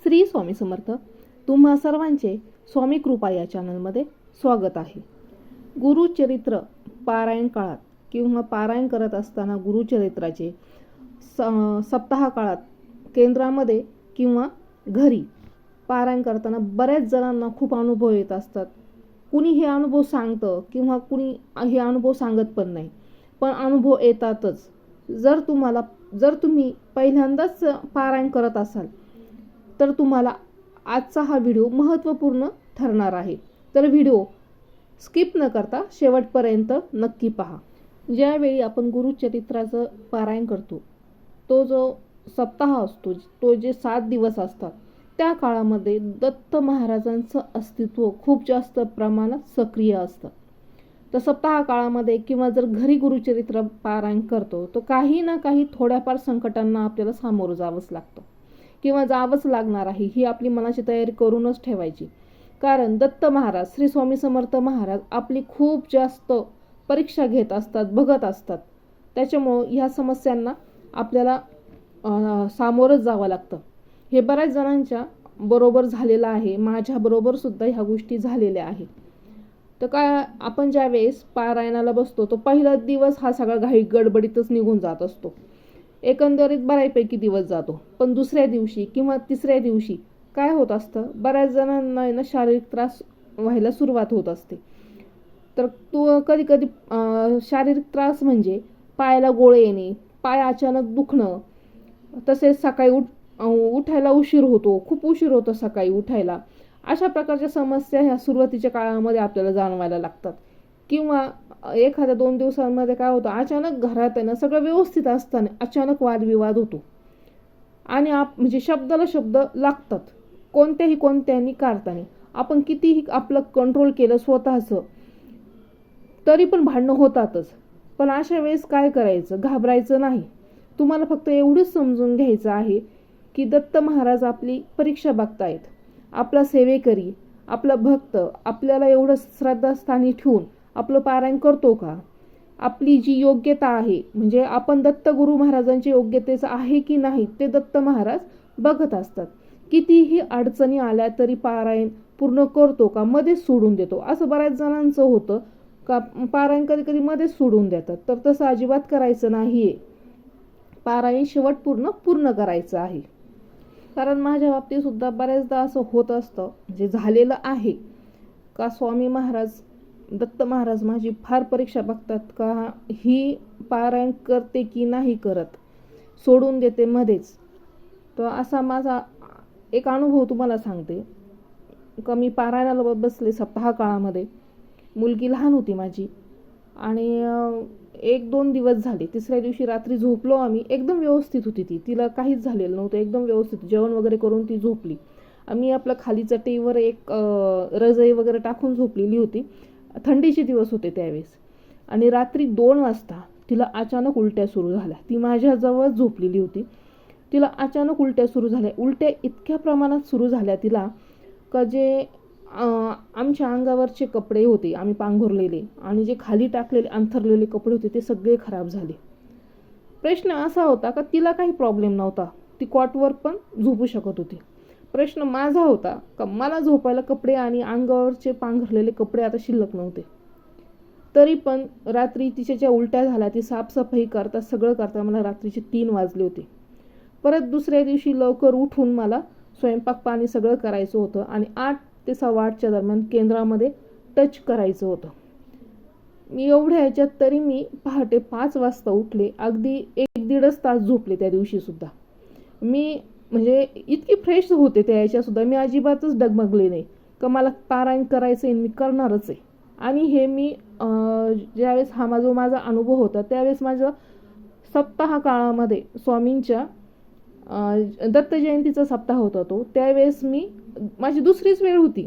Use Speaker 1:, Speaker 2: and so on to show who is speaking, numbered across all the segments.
Speaker 1: श्री स्वामी समर्थ. तुम्हा सर्वांचे स्वामी कृपा या चॅनलमध्ये स्वागत आहे. गुरुचरित्र पारायण काळात किंवा पारायण करत असताना गुरुचरित्राचे सप्ताह काळात केंद्रामध्ये किंवा घरी पारायण करताना बऱ्याच जणांना खूप अनुभव येत असतात. कुणी हे अनुभव सांगतं किंवा कुणी हे अनुभव सांगत पण नाही, पण अनुभव येतातच. जर तुम्ही पहिल्यांदाच पारायण करत असाल तर तुम्हाला आजचा हा व्हिडिओ महत्त्वपूर्ण ठरणार आहे. तर व्हिडिओ स्किप न करता शेवटपर्यंत नक्की पहा. ज्यावेळी आपण गुरुचरित्राचं पारायण करतो, तो जो सप्ताह असतो, तो जे 7 दिवस असतात, त्या काळामध्ये दत्त महाराजांचं अस्तित्व खूप जास्त प्रमाणात सक्रिय असतं. तर सप्ताह काळामध्ये किंवा जर घरी गुरुचरित्र पारायण करतो तो काही ना काही थोड्याफार संकटांना आपल्याला सामोरं जावंच लागतं किंवा जावंच लागणार आहे, ही आपली मनाची तयारी करूनच ठेवायची. कारण दत्त महाराज, श्री स्वामी समर्थ महाराज आपली खूप जास्त परीक्षा घेत असतात, बघत असतात. त्याच्यामुळं ह्या समस्यांना आपल्याला सामोरंच जावं लागतं. हे बऱ्याच जणांच्या बरोबर झालेलं आहे, माझ्या बरोबर सुद्धा ह्या गोष्टी झालेल्या आहेत. तर काय, आपण ज्या वेळेस पारायणाला बसतो तो पहिला दिवस हा सगळा घाई गडबडीतच निघून जात असतो. एकंदरीत बऱ्यापैकी दिवस जातो. पण दुसऱ्या दिवशी किंवा तिसऱ्या दिवशी काय होत असतं, बऱ्याच जणांना शारीरिक त्रास व्हायला सुरुवात होत असते. तर कधी कधी शारीरिक त्रास म्हणजे पायाला गोळे येणे, पाय अचानक दुखणं, तसेच सकाळी उठायला उशीर होतो, खूप उशीर होतो सकाळी उठायला. अशा प्रकारच्या समस्या ह्या सुरुवातीच्या काळामध्ये आपल्याला जाणवायला लागतात. किंवा एखाद्या 2 दिवसांमध्ये काय होतं, अचानक घरात आहे ना सगळं व्यवस्थित असताना अचानक वादविवाद होतो आणि म्हणजे शब्दाला शब्द लागतात. कोणत्याही कारणाने आपण कितीही आपलं कंट्रोल केलं स्वतःचं तरी पण भांडणं होतातच. पण अशा वेळेस काय करायचं, घाबरायचं नाही. तुम्हाला फक्त एवढंच समजून घ्यायचं आहे की दत्त महाराज आपली परीक्षा बघतायत. आपला सेवेकरी, आपला भक्त आपल्याला एवढं श्रद्धास्थानी ठेवून आपलं पारायण करतो का, आपली जी योग्यता आहे म्हणजे आपण दत्त गुरु महाराजांच्या योग्यतेचं आहे की नाही ते दत्त महाराज बघत असतात. कितीही अडचणी आल्या तरी पारायण पूर्ण करतो का, मध्येच सोडून देतो. असं बऱ्याच जणांचं होतं का पारायण कधी कधी मध्येच सोडून देतात. तर तसं अजिबात करायचं नाहीये. पारायण शेवट पूर्ण करायचं आहे. कारण माझ्या बाबतीत सुद्धा बऱ्याचदा असं होत असतं, म्हणजे झालेलं आहे का स्वामी महाराज, दत्त महाराज माझी फार परीक्षा बघतात का ही पारायण करते की नाही करत, सोडून देते मध्येच. तर असा माझा एक अनुभव तुम्हाला सांगते का मी पारायणाला बसले सप्ताह काळामध्ये. मुलगी लहान होती माझी आणि 1-2 दिवस झाले. तिसऱ्या दिवशी रात्री झोपलो आम्ही, एकदम व्यवस्थित होती ती, तिला काहीच झालेलं नव्हतं, एकदम व्यवस्थित जेवण वगैरे करून ती झोपली. आम्ही आपलं खाली चटईवर एक रजई वगैरे टाकून झोपलेली होती. थंडीचे दिवस होते त्यावेळेस. आणि रात्री 2 वाजता तिला अचानक उलट्या सुरू झाल्या. ती माझ्याजवळ झोपलेली होती. तिला अचानक उलट्या सुरू झाल्या. उलट्या इतक्या प्रमाणात सुरू झाल्या तिला का जे आमच्या अंगावरचे कपडे होते आम्ही पांघरलेले आणि जे खाली टाकलेले अंथरलेले कपडे होते ते सगळे खराब झाले. प्रश्न असा होता का तिला काही प्रॉब्लेम नव्हता, ती कॉटवर पण झोपू शकत होती. प्रश्न माझा होता का मला झोपायला कपडे आणि अंगावरचे पांघरलेले कपडे आता शिल्लक नव्हते. तरी पण रात्री तिच्या ज्या उलट्या झाल्या, ती साफसफाई करता सगळं करता मला रात्रीचे 3 वाजले होते. परत दुसऱ्या दिवशी लवकर उठून मला स्वयंपाक पाणी सगळं करायचं होतं आणि 8 ते 8:15च्या दरम्यान केंद्रामध्ये टच करायचं होतं. मी एवढ्या ह्याच्यात तरी मी पहाटे 5 वाजता उठले. अगदी 1-1.5 तास झोपले त्या दिवशी सुद्धा. मी म्हणजे इतकी फ्रेश होते त्या ह्याच्यात सुद्धा. मी अजिबातच डगमगले नाही का मला पारायण करायचं आहे, मी करणारच आहे. आणि हे मी ज्यावेळेस हा माझा अनुभव होता त्यावेळेस माझा सप्ताह काळामध्ये स्वामींच्या दत्त जयंतीचा सप्ताह होता तो. त्यावेळेस माझी दुसरीच वेळ होती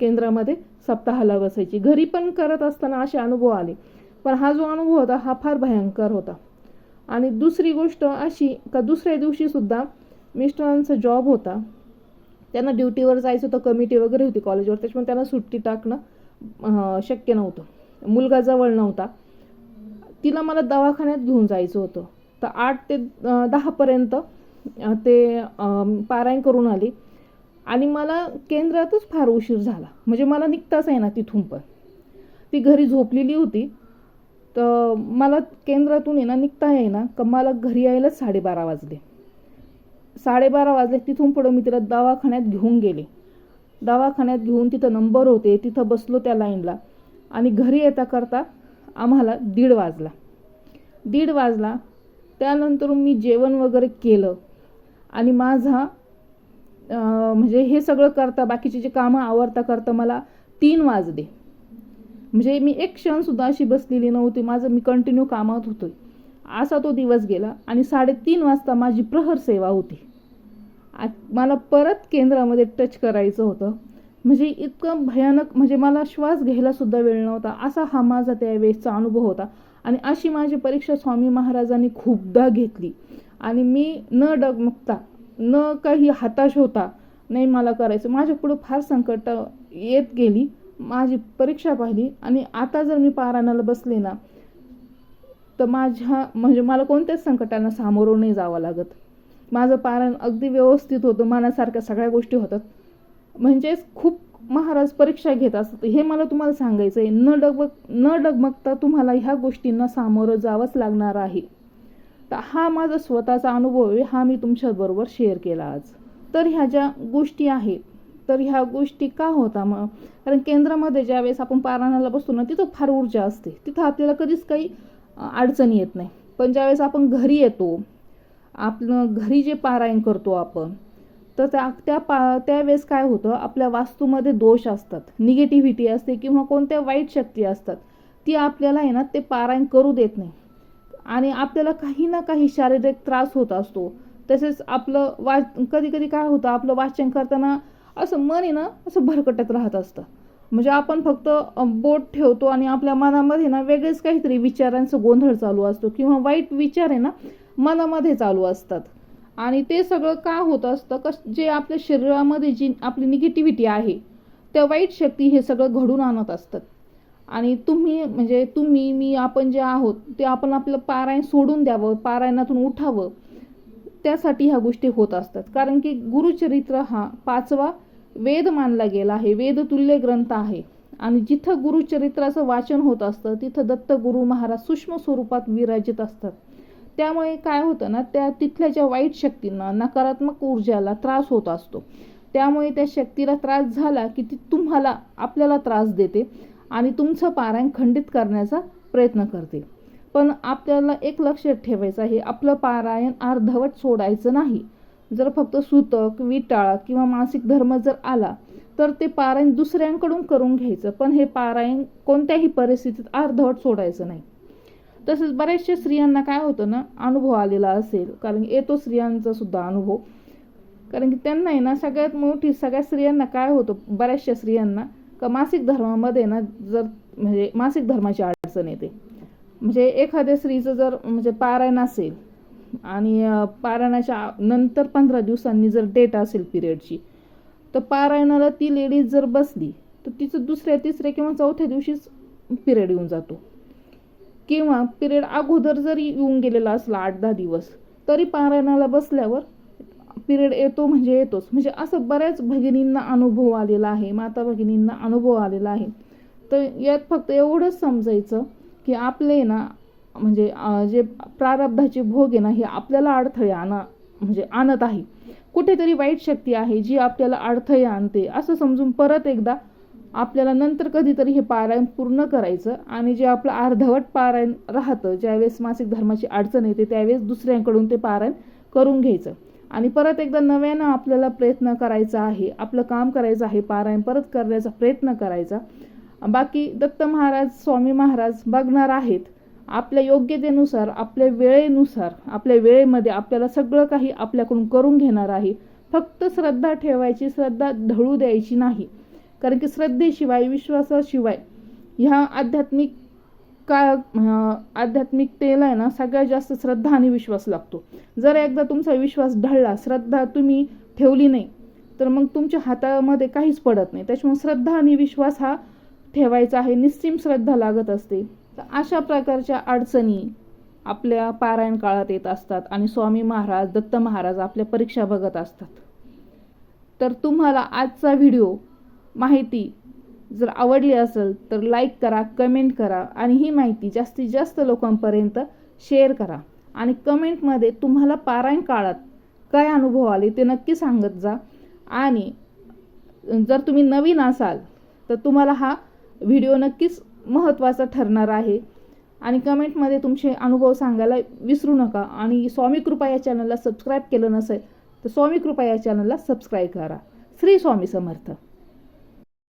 Speaker 1: केंद्रामध्ये सप्ताहाला बसायची. घरी पण करत असताना असे अनुभव आले, पण हा जो अनुभव होता हा फार भयंकर होता. आणि दुसरी गोष्ट अशी का दुसऱ्या दिवशी सुद्धा मिस्टरांचा जॉब होता, त्यांना ड्युटीवर जायचं होतं, कमिटी वगैरे होती कॉलेजवर, त्याच्यामुळे त्यांना सुट्टी टाकणं शक्य नव्हतं. मुलगा जवळ नव्हता. तिला मला दवाखान्यात घेऊन जायचं होतं. तर 8 ते 10 पर्यंत ते पारायण करून आली. आणि मला केंद्रातच फार उशीर झाला, म्हणजे मला निघताच आहे ना तिथून. पण ती घरी झोपलेली होती, तर मला केंद्रातून आहे ना निघता आहे ना, का मला घरी यायलाच 12:30 वाजले. 12:30 वाजले. तिथून पुढं मी तिला दवाखान्यात घेऊन गेले. दवाखान्यात घेऊन तिथं नंबर होते, तिथं बसलो त्या लाईनला, आणि घरी येता करता आम्हाला 1:30 वाजला. 1:30 वाजला. त्यानंतर मी जेवण वगैरे केलं आणि माझा म्हणजे हे सगळं करता, बाकीचे जे कामं आवरता करता मला 3 वाजले. म्हणजे मी एक क्षणसुद्धा अशी बसलेली नव्हती, मी कंटिन्यू कामात होतो. असा तो दिवस गेला आणि 3:30 वाजता माझी प्रहर सेवा होती. मला परत केंद्रामध्ये टच करायचं होतं. म्हणजे इतकं भयानक, म्हणजे मला श्वास घ्यायला सुद्धा वेळ नव्हता, असा हा माझा त्यावेळेसचा अनुभव होता. आणि अशी माझी परीक्षा स्वामी महाराजांनी खूपदा घेतली आणि मी न डगमगता, न काही हताश होता, नाही मला करायचं, माझ्या पुढं फार संकट येत गेली, माझी परीक्षा पाहिली. आणि आता जर मी पारायणाला बसले ना, तर म्हणजे मला कोणत्याच संकटांना सामोरं नाही जावं लागत. माझं पारायण अगदी व्यवस्थित होतं, मनासारख्या सगळ्या गोष्टी होतात. म्हणजेच खूप महाराज परीक्षा घेत असतात, हे मला तुम्हाला सांगायचं आहे. न डगमगता तुम्हाला ह्या गोष्टींना सामोरं जावंच लागणार आहे. तर हा माझा स्वतःचा अनुभव आहे, हा मी तुमच्याबरोबर शेअर केला आज. तर ह्या ज्या गोष्टी आहेत, तर ह्या गोष्टी का होता मग? कारण केंद्रामध्ये ज्यावेळेस आपण पारायणाला बसतो ना, तिथं फार ऊर्जा असते, तिथं आपल्याला कधीच काही अडचणी येत नाही. पण ज्यावेळेस आपण घरी येतो, आपलं घरी जे पारायण करतो आपण, तर त्यावेळेस काय होतं, आपल्या वास्तूमध्ये दोष असतात, निगेटिव्हिटी असते किंवा कोणत्या वाईट शक्ती असतात, ती आपल्याला आहे ना ते पारायण करू देत नाही. आणि आपल्याला काही ना काही शारीरिक त्रास होत असतो. तसेच आपलं कधी कधी काय होतं, आपलं वाचन करताना असं मन आहे ना असं भरकटत राहत असतं. म्हणजे आपण फक्त बोट ठेवतो आणि आपल्या मनामध्ये ना वेगळेच काहीतरी विचारांचं गोंधळ चालू असतो किंवा वाईट विचार आहे ना मनामध्ये चालू असतात. आणि ते सगळं का होत असतं, जे आपल्या शरीरामध्ये जी आपली निगेटिव्हिटी आहे, त्या वाईट शक्ती हे सगळं घडून आणत असतात. आणि तुम्ही मी आपण जे आहोत ते आपण आपलं पारायण सोडून द्यावं, पारायणातून उठावं, त्यासाठी ह्या गोष्टी होत असतात. कारण की गुरुचरित्र हा 5वा वेद मानला गेला आहे, वेदतुल्य ग्रंथ आहे. आणि जिथं गुरुचरित्राचं वाचन होत असतं तिथं दत्त गुरु महाराज सूक्ष्म स्वरूपात विराजित असतात. त्यामुळे काय होतं ना, तिथल्या ज्या वाईट शक्तींना, नकारात्मक ऊर्जाला त्रास होत असतो. त्यामुळे त्या शक्तीला त्रास झाला की ती आपल्याला त्रास देते आणि तुमचं पारायण खंडित करण्याचा प्रयत्न करते. पण आपल्याला एक लक्षात ठेवायचं आहे, आपलं पारायण अर्धवट सोडायचं नाही. जर फक्त सूतक, विटाळा किंवा मासिक धर्म जर आला तर ते पारायण दुसऱ्यांकडून करून घ्यायचं, पण हे पारायण कोणत्याही परिस्थितीत अर्धवट सोडायचं नाही. तसंच बऱ्याचशा स्त्रियांना काय होतं ना, अनुभव आलेला असेल, कारण येतो स्त्रियांचा सुद्धा अनुभव. कारण की त्यांना आहे ना सगळ्या स्त्रियांना काय होतं, बऱ्याचशा स्त्रियांना का मासिक धर्मामध्ये ना म्हणजे मासिक धर्माची अडचण येते. म्हणजे एखाद्या स्त्रीचं जर पारायण असेल आणि पारायणाच्या नंतर 15 दिवसांनी जर डेट असेल पिरियडची, तर पारायणाला ती लेडीज जर बसली तर तिचं 2ऱ्या, 3ऱ्या किंवा 4थ्या दिवशीच पिरियड येऊन जातो. किंवा पिरियड अगोदर जरी येऊन गेलेला असला 8-10 दिवस, तरी पारायणाला बसल्यावर पिरियड येतो म्हणजे येतोच. म्हणजे असं बऱ्याच भगिनींना अनुभव आलेला आहे, माता भगिनींना अनुभव आलेला आहे. तर यात फक्त एवढंच समजायचं की आपले ना जे प्रारब्धाचे भोग आहे ना, हे आपल्याला अडथळे आणत आहे. कुठेतरी वाईट शक्ती आहे जी आपल्याला अडथळे आणते, असं समजून परत एकदा आपल्याला नंतर कधीतरी हे पारायण पूर्ण करायचं. आणि जे आपलं अर्धवट पारायण राहतं, ज्यावेळेस मासिक धर्माची अडचण येते त्यावेळेस दुसऱ्यांकडून ते पारायण करून घ्यायचं. आणि परत एकदा नव्यानं आपल्याला प्रयत्न करायचा आहे, आपलं काम करायचं आहे, पारायण परत करण्याचा प्रयत्न करायचा. बाकी दत्त महाराज, स्वामी महाराज बघणार आहेत. आपल्या योग्यतेनुसार, आपल्या वेळेनुसार, आपल्या वेळेमध्ये आपल्याला सगळं काही आपल्याकडून करून घेणार आहे. फक्त श्रद्धा ठेवायची, श्रद्धा ढळू द्यायची नाही. कारण की श्रद्धेशिवाय, विश्वासाशिवाय ह्या आध्यात्मिकतेला आहे ना सगळ्यात जास्त श्रद्धा आणि विश्वास लागतो. जर एकदा तुमचा विश्वास ढळला, श्रद्धा तुम्ही ठेवली नाही, तर मग तुमच्या हातामध्ये काहीच पडत नाही. त्याच्यामुळे श्रद्धा आणि विश्वास हा ठेवायचा आहे, निश्चिम श्रद्धा लागत असते. तर अशा प्रकारच्या अडचणी आपल्या पारायण काळात येत असतात आणि स्वामी महाराज, दत्त महाराज आपल्या परीक्षा बघत असतात. तर तुम्हाला आजचा व्हिडिओ माहिती जर आवडली असेल तर लाईक करा, कमेंट करा आणि ही माहिती जास्तीत जास्त लोकांपर्यंत शेअर करा. आणि कमेंटमध्ये तुम्हाला पारायण काळात काय अनुभव आले ते नक्की सांगत जा. आणि जर तुम्ही नवीन असाल तर तुम्हाला हा व्हिडिओ नक्कीच महत्त्वाचा ठरणार आहे. आणि कमेंटमध्ये तुमचे अनुभव सांगायला विसरू नका. आणि स्वामी कृपा या चॅनलला सबस्क्राईब केलं नसेल तर स्वामी कृपा या चॅनलला सबस्क्राईब करा. श्री स्वामी समर्थ.